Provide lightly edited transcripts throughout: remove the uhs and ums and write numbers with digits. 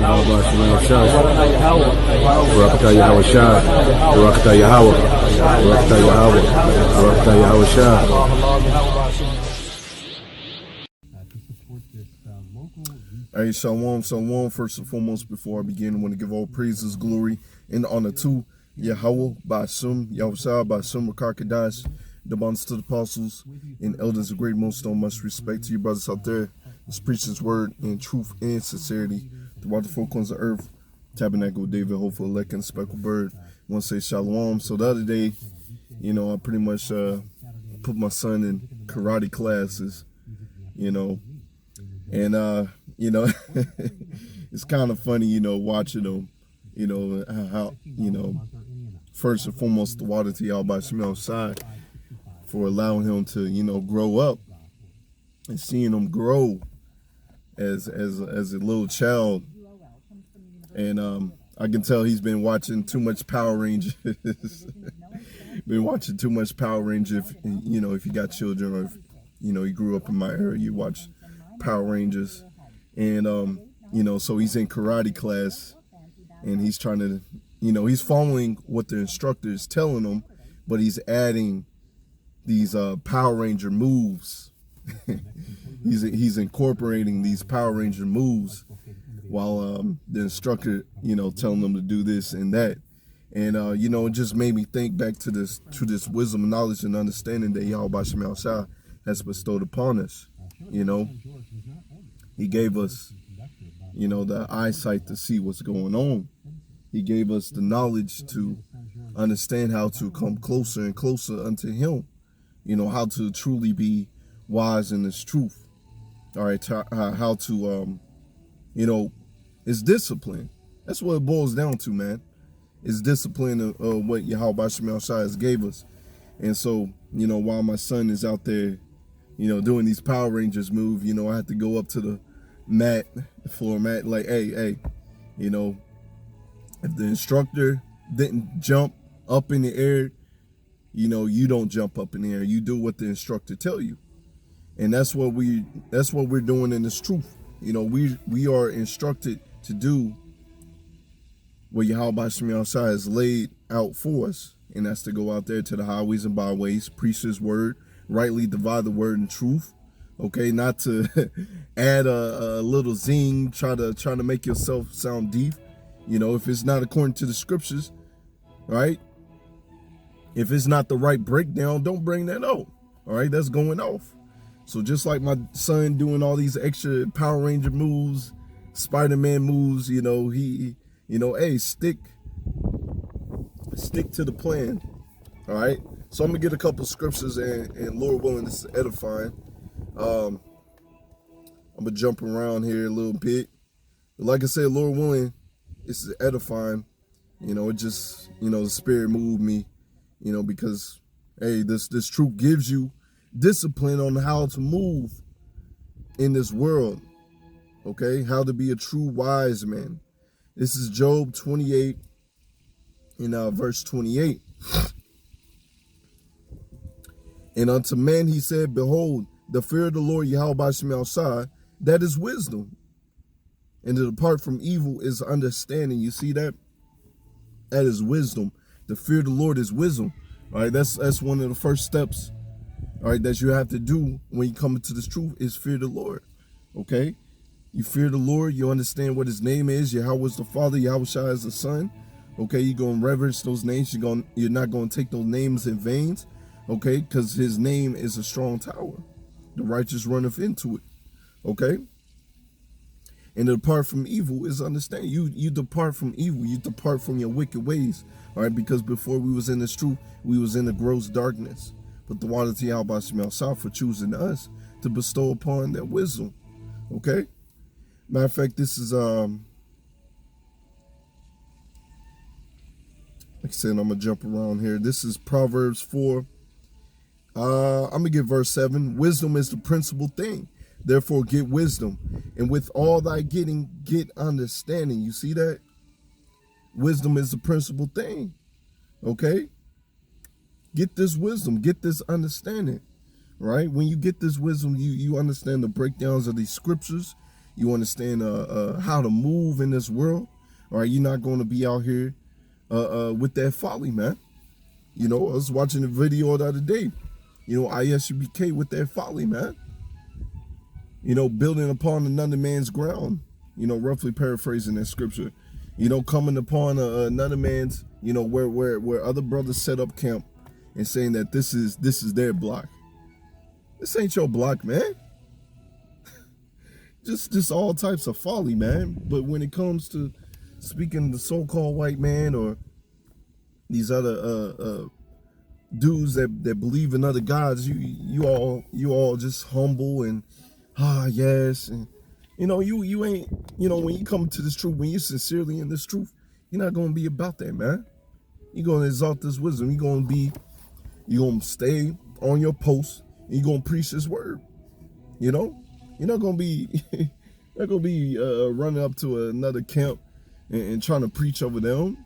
Yahweh Shemel Shah, Barakatah Yahweh Shah, Barakatah Yahweh, Barakatah Yahweh, Barakatah Yahweh Shah. Hey, Shalom, Shalom. First and foremost, before I begin, I want to give all praises, glory, and honor to Yahweh, Ba'asum, Yahushua, Ba'asum, Rakakadash, the bonds to the apostles, and elders of great millstone. Much respect to you brothers out there. Let's preach His word in truth and sincerity throughout the four corners of earth. Tabernacle of David, hopeful elect and speckled bird. I want to say Shalom. So the other day, you know, I pretty much put my son in karate classes, you know, and you know, it's kind of funny, you know, watching them, you know, how, you know, first and foremost, the water to y'all by Simeon's side for allowing him to, you know, grow up and seeing him grow as a little child. And I can tell he's been watching too much Power Rangers. Been watching too much Power Rangers. If, you know, if you got children or if, you know, you grew up in my area, you watch Power Rangers. And, you know, so he's in karate class and he's trying to, you know, he's following what the instructor is telling him, but he's adding these Power Ranger moves. he's incorporating these Power Ranger moves while the instructor, you know, telling them to do this and that. And, you know, it just made me think back to this wisdom, knowledge, and understanding that Yahweh Shemel has bestowed upon us, you know. He gave us, you know, the eyesight to see what's going on. He gave us the knowledge to understand how to come closer and closer unto Him. You know, how to truly be wise in this truth. All right, how to, you know, it's discipline. That's what it boils down to, man. It's discipline of what Yahweh Shemel Shah has gave us. And so, you know, while my son is out there, you know, doing these Power Rangers move, you know, I had to go up to the floor mat, like, hey, you know, if the instructor didn't jump up in the air, you know, you don't jump up in the air. You do what the instructor tell you. And that's what we're doing in this truth. You know, we are instructed to do what Yahweh Shemel Shah has laid out for us. And that's to go out there to the highways and byways, preach His word, rightly divide the word in truth. Okay, not to add a little zing, try to make yourself sound deep. You know, if it's not according to the scriptures, right? If it's not the right breakdown, don't bring that out. All right, that's going off. So just like my son doing all these extra Power Ranger moves, Spider-Man moves, you know, he, you know, hey, stick to the plan. All right. So I'm gonna get a couple scriptures and Lord willing, this is edifying. I'm gonna jump around here a little bit. But like I said, Lord willing, this is edifying. You know, it just, you know, the Spirit moved me, you know, because, hey, this truth gives you discipline on how to move in this world. Okay, how to be a true wise man. This is Job 28 in verse 28. And unto man he said, behold, the fear of the Lord Yahweh Shemel Shah, that is wisdom. And to depart from evil is understanding. You see that? That is wisdom. The fear of the Lord is wisdom. All right, that's one of the first steps, all right, that you have to do when you come into this truth is fear the Lord. Okay? You fear the Lord, you understand what His name is. Yahweh is the Father, Yahweh Shah is the Son. Okay, you're going to reverence those names. You're not going to take those names in vain. Okay, because His name is a strong tower. The righteous runneth into it. Okay? And to depart from evil is understand. You depart from evil. You depart from your wicked ways. All right, because before we was in this truth, we was in the gross darkness. But the water to Yahweh Shemel Shah for choosing us to bestow upon that wisdom. Okay? Matter of fact, this is like I said, I'm gonna jump around here. This is Proverbs 4. I'm gonna get verse 7. Wisdom is the principal thing. Therefore get wisdom. And with all thy getting, get understanding. You see that? Wisdom is the principal thing. Okay? Get this wisdom. Get this understanding. Right? When you get this wisdom, you understand the breakdowns of these scriptures. You understand how to move in this world. All right, you're not going to be out here with that folly, man. You know, I was watching a video the other day. You know, ISUBK with that folly, man. You know, building upon another man's ground. You know, roughly paraphrasing that scripture. You know, coming upon another man's, you know, where other brothers set up camp and saying that this is their block. This ain't your block, man. just all types of folly, man. But when it comes to speaking to the so-called white man or these other dudes that believe in other gods, you all just humble and yes, and you know you ain't, you know, when you come to this truth, when you're sincerely in this truth, you're not gonna be about that, man. You're gonna exalt this wisdom. You're gonna stay on your post. And you're gonna preach this word. You know, you're not gonna be running up to another camp and trying to preach over them.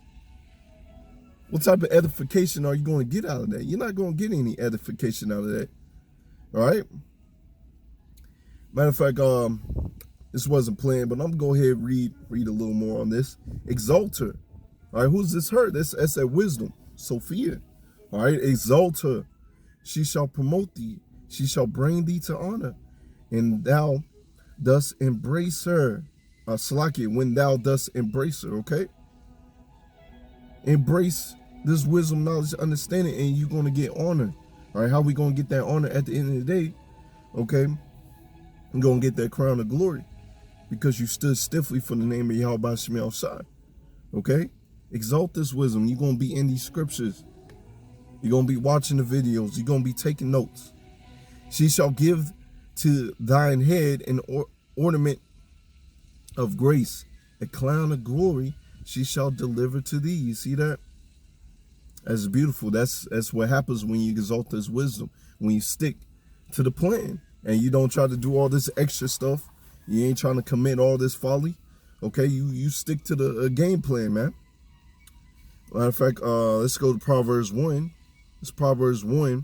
What type of edification are you going to get out of that? You're not going to get any edification out of that. All right? Matter of fact, this wasn't planned, but I'm going to go ahead and read a little more on this. Exalt her. All right, who's this her? That's that wisdom. Sophia. All right, exalt her. She shall promote thee. She shall bring thee to honor. And thou dost embrace her. Salaki, when thou dost embrace her, okay? Embrace this wisdom, knowledge, understanding, and you're going to get honor. All right, how we going to get that honor at the end of the day? Okay, you're going to get that crown of glory because you stood stiffly for the name of Yahweh Shemel. Okay, exalt this wisdom. You're going to be in these scriptures. You're going to be watching the videos. You're going to be taking notes. She shall give to thine head an ornament of grace, a crown of glory she shall deliver to thee. You see that? That's beautiful. That's what happens when you exalt this wisdom, when you stick to the plan and you don't try to do all this extra stuff. You ain't trying to commit all this folly. Okay, you stick to the game plan, man. Matter of fact, let's go to Proverbs 1. It's Proverbs 1.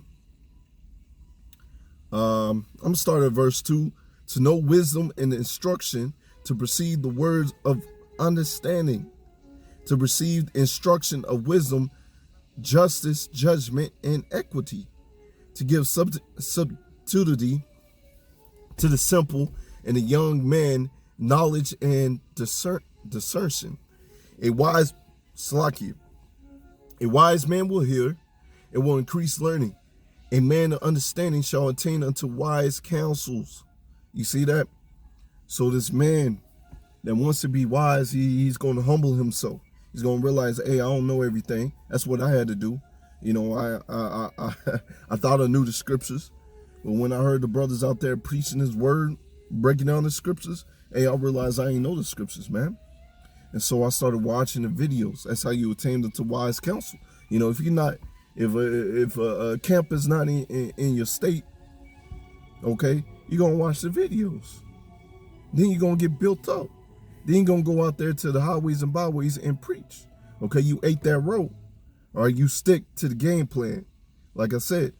I'm gonna start at verse 2. To know wisdom and instruction, to perceive the words of understanding, to receive instruction of wisdom, justice, judgment, and equity, to give subtlety to the simple, and the young man knowledge and discernment. A wise man will hear and will increase learning. A man of understanding shall attain unto wise counsels. You see that? So this man that wants to be wise, he's going to humble himself. He's going to realize, hey, I don't know everything. That's what I had to do. You know, I thought I knew the scriptures. But when I heard the brothers out there preaching his word, breaking down the scriptures, hey, I realized I ain't know the scriptures, man. And so I started watching the videos. That's how you attain to wise counsel. You know, if you're not, if a camp is not in your state, okay, you're going to watch the videos. Then you're going to get built up. Then you're going to go out there to the highways and byways and preach. Okay, you ate that road. All right, you stick to the game plan. Like I said,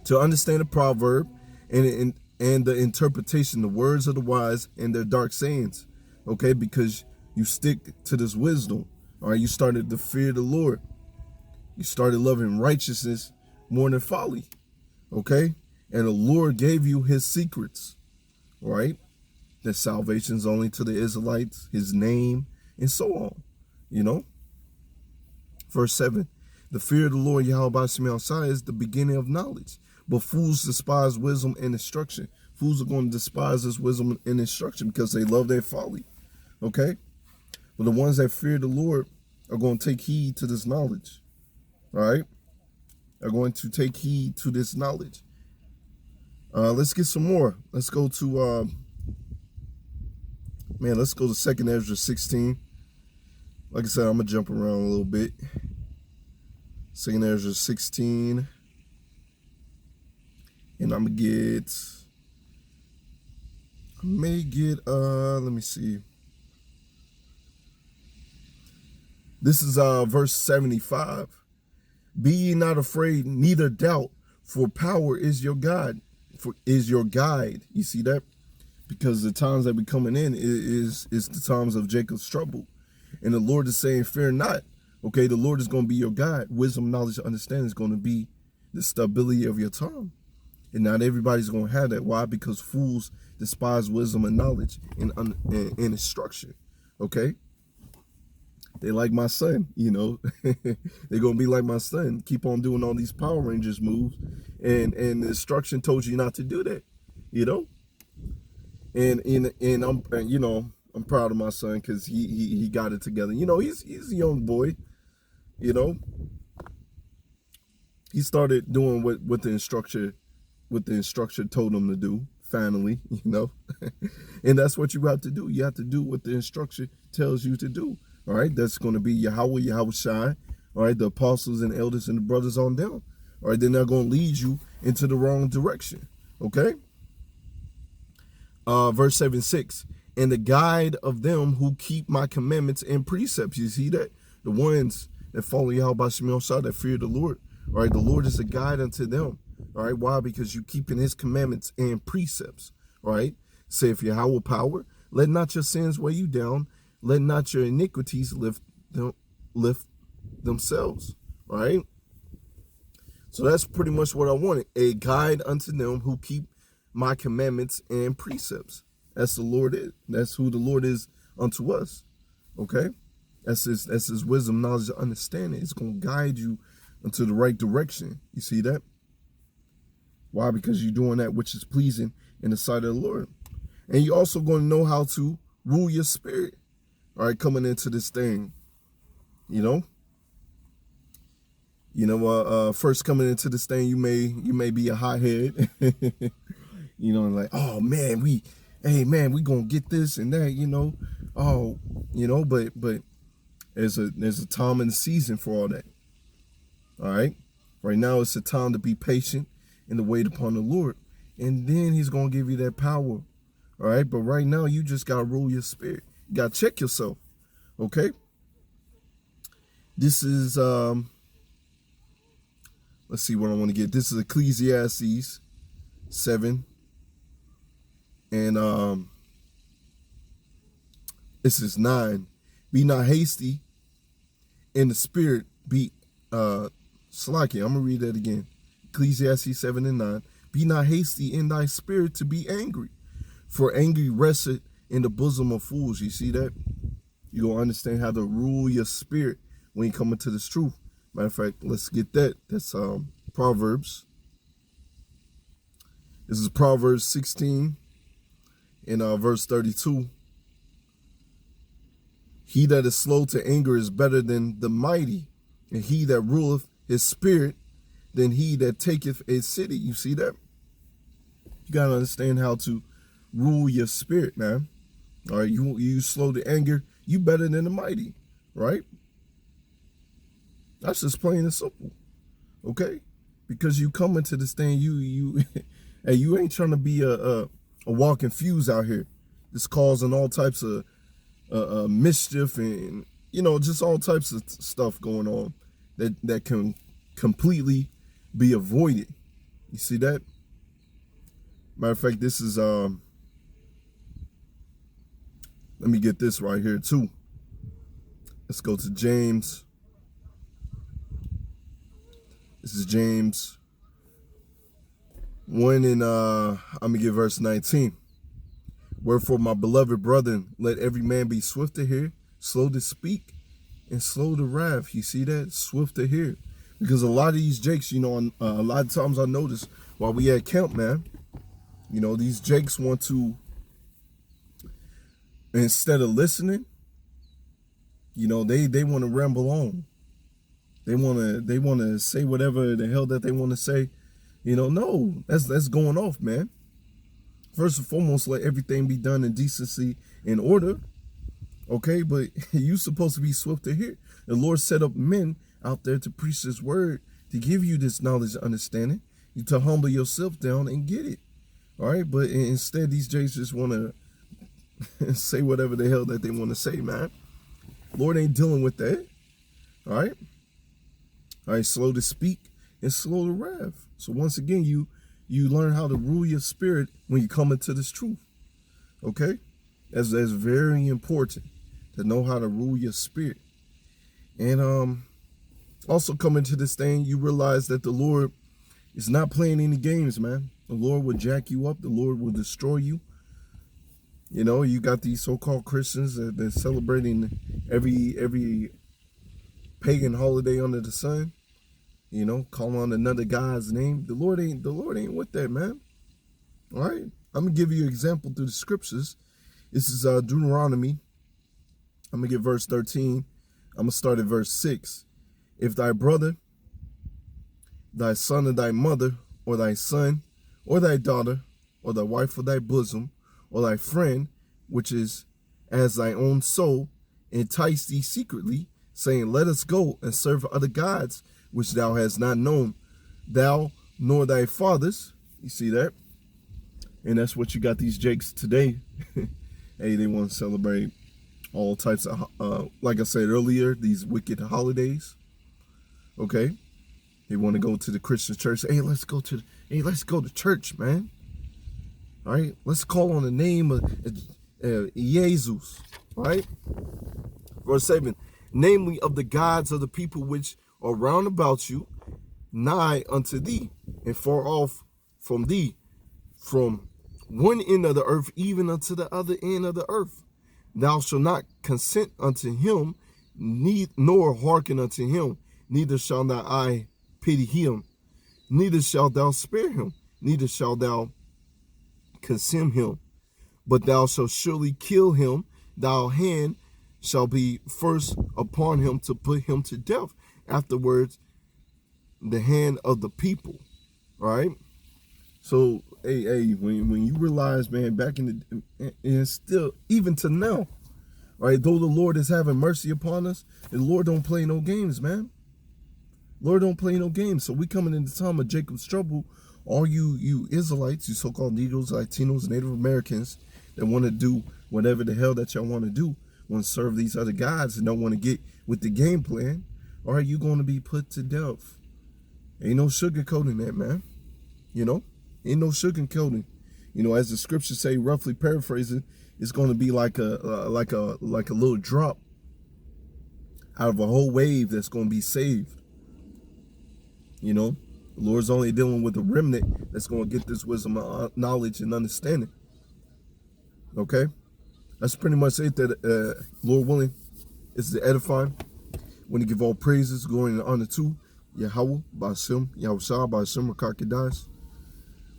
to understand the proverb and the interpretation, the words of the wise and their dark sayings. Okay, because you stick to this wisdom. All right, you started to fear the Lord. You started loving righteousness more than folly. Okay, and the Lord gave you his secrets. All right, that salvation's only to the Israelites, his name, and so on. You know, verse 7, the fear of the Lord Yahweh Shemel is the beginning of knowledge, but fools despise wisdom and instruction. Fools are going to despise this wisdom and instruction because they love their folly. Okay, but the ones that fear the Lord are going to take heed to this knowledge. All right, are going to take heed to this knowledge. Let's get some more. Let's go to let's go to 2nd Ezra 16. Like I said, I'm gonna jump around a little bit. 2nd Ezra 16, and I'm gonna get. I may get. Let me see. This is verse 75. Be ye not afraid, neither doubt, for power is your God. Is your guide. You see that? because the times that we're coming in is the times of Jacob's trouble. And the Lord is saying, fear not. Okay, the Lord is going to be your guide. Wisdom, knowledge, understanding is going to be the stability of your tongue. And not everybody's going to have that. Why? Because fools despise wisdom and knowledge and instruction. Okay? They like my son, you know. They're going to be like my son. Keep on doing all these Power Rangers moves. And the instruction told you not to do that, you know. And I'm, you know, I'm proud of my son because he got it together. You know, he's a young boy, you know. He started doing what the instructor told him to do, finally, you know. And that's what you have to do. You have to do what the instructor tells you to do. All right, that's going to be Yahweh, Yahushai, all right, the apostles and elders and the brothers on down. All right, they're not going to lead you into the wrong direction. Okay. Verse 7-6, and the guide of them who keep my commandments and precepts. You see that? The ones that follow Yahweh Shemel, that fear the Lord. All right, the Lord is a guide unto them. All right, why? Because you keeping his commandments and precepts. All right, saith Yahweh power, let not your sins weigh you down, let not your iniquities lift themselves. All right, so that's pretty much what I wanted, a guide unto them who keep my commandments and precepts. That's the Lord is. That's who the Lord is unto us. Okay, that's his wisdom, knowledge, and understanding. It's going to guide you into the right direction. You see that? Why? Because you're doing that which is pleasing in the sight of the Lord. And you're also going to know how to rule your spirit. All right, coming into this thing, you know. First coming into this thing, you may be a hothead. You know, like, oh man, we gonna get this and that, you know. Oh, you know, but there's a time and a season for all that. All right. Right now it's a time to be patient and to wait upon the Lord. And then he's gonna give you that power. All right. But right now you just gotta rule your spirit. You gotta check yourself. Okay. This is let's see what I want to get. This is Ecclesiastes 7. And this is 9. Be not hasty in the spirit, be slacky. I'm gonna read that again. Ecclesiastes 7 and 9. Be not hasty in thy spirit to be angry, for angry resteth in the bosom of fools. You see that? You're gonna understand how to rule your spirit when you come into this truth. Matter of fact, let's get that. That's Proverbs. This is Proverbs 16 in verse 32. He that is slow to anger is better than the mighty, and he that ruleth his spirit than he that taketh a city. You see that? You gotta understand how to rule your spirit, man. All right, you slow to anger, you better than the mighty, right? That's just plain and simple. Okay, because you come into this thing, you hey, you ain't trying to be a walking fuse out here. It's causing all types of mischief and, you know, just all types of stuff going on that can completely be avoided. You see that? Matter of fact, this is let me get this right here too. Let's go to James. This is James 1 and I'm gonna get verse 19. Wherefore, my beloved brethren, let every man be swift to hear, slow to speak, and slow to wrath. You see that? Swift to hear. Because a lot of these jakes, you know, a lot of times I notice while we at camp, man, you know, these jakes want to, instead of listening, you know, they want to ramble on. They want to say whatever the hell that they want to say. You know, no, that's going off, man. First and foremost, let everything be done in decency and order. Okay, but you supposed to be swift to hear. The Lord set up men out there to preach his word, to give you this knowledge and understanding, to humble yourself down and get it. All right, but instead these Jays just want to say whatever the hell that they want to say, man. Lord ain't dealing with that. All right. All right, slow to speak and slow to wrath. So once again, you learn how to rule your spirit when you come into this truth. Okay? That's very important to know how to rule your spirit. And also coming to this thing, you realize that the Lord is not playing any games, man. The Lord will jack you up. The Lord will destroy you. You know, you got these so-called Christians that they're celebrating every pagan holiday under the sun. You know, calling on another God's name. The Lord ain't with that, man. All right? I'm going to give you an example through the scriptures. This is Deuteronomy. I'm going to get verse 13. I'm going to start at verse 6. If thy brother, thy son of thy mother, or thy son, or thy daughter, or the wife of thy bosom, or thy friend, which is as thy own soul, entice thee secretly, saying, let us go and serve other gods, which thou hast not known, thou nor thy fathers. You see that? And that's what you got these jakes today. Hey, they want to celebrate all types of, like I said earlier, these wicked holidays. Okay? They want to go to the Christian church. Hey, let's go to church, man. All right? Let's call on the name of Jesus. All right? Verse 7. Namely of the gods of the people which are round about you, nigh unto thee, and far off from thee, from one end of the earth even unto the other end of the earth. Thou shalt not consent unto him, nor hearken unto him, neither shall thy eye pity him, neither shalt thou spare him, neither shalt thou consume him, but thou shalt surely kill him. Thy hand shall be first upon him to put him to death, afterwards the hand of the people. All right? So, hey, when you realize, man, back in the, and still, even to now, right, though the Lord is having mercy upon us, the Lord don't play no games, man. Lord don't play no games. So we coming into the time of Jacob's trouble. All you Israelites, you so-called Negroes, Latinos, Native Americans that want to do whatever the hell that y'all want to do, want to serve these other gods and don't want to get with the game plan, all right, you're going to be put to death. Ain't no sugarcoating that, man. You know? Ain't no sugarcoating. You know, as the scriptures say, roughly paraphrasing, it's going to be like a little drop out of a whole wave that's going to be saved. You know, the Lord's only dealing with a remnant that's going to get this wisdom, knowledge, and understanding. Okay, that's pretty much it. That Lord willing, is the edifying. When you give all praises, glory, and honor to Yahweh, Ba'ashem, Yahushua, Ba'ashem, Rakakadias.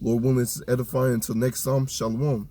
Lord willing, it's edifying. Until next time, Shalom.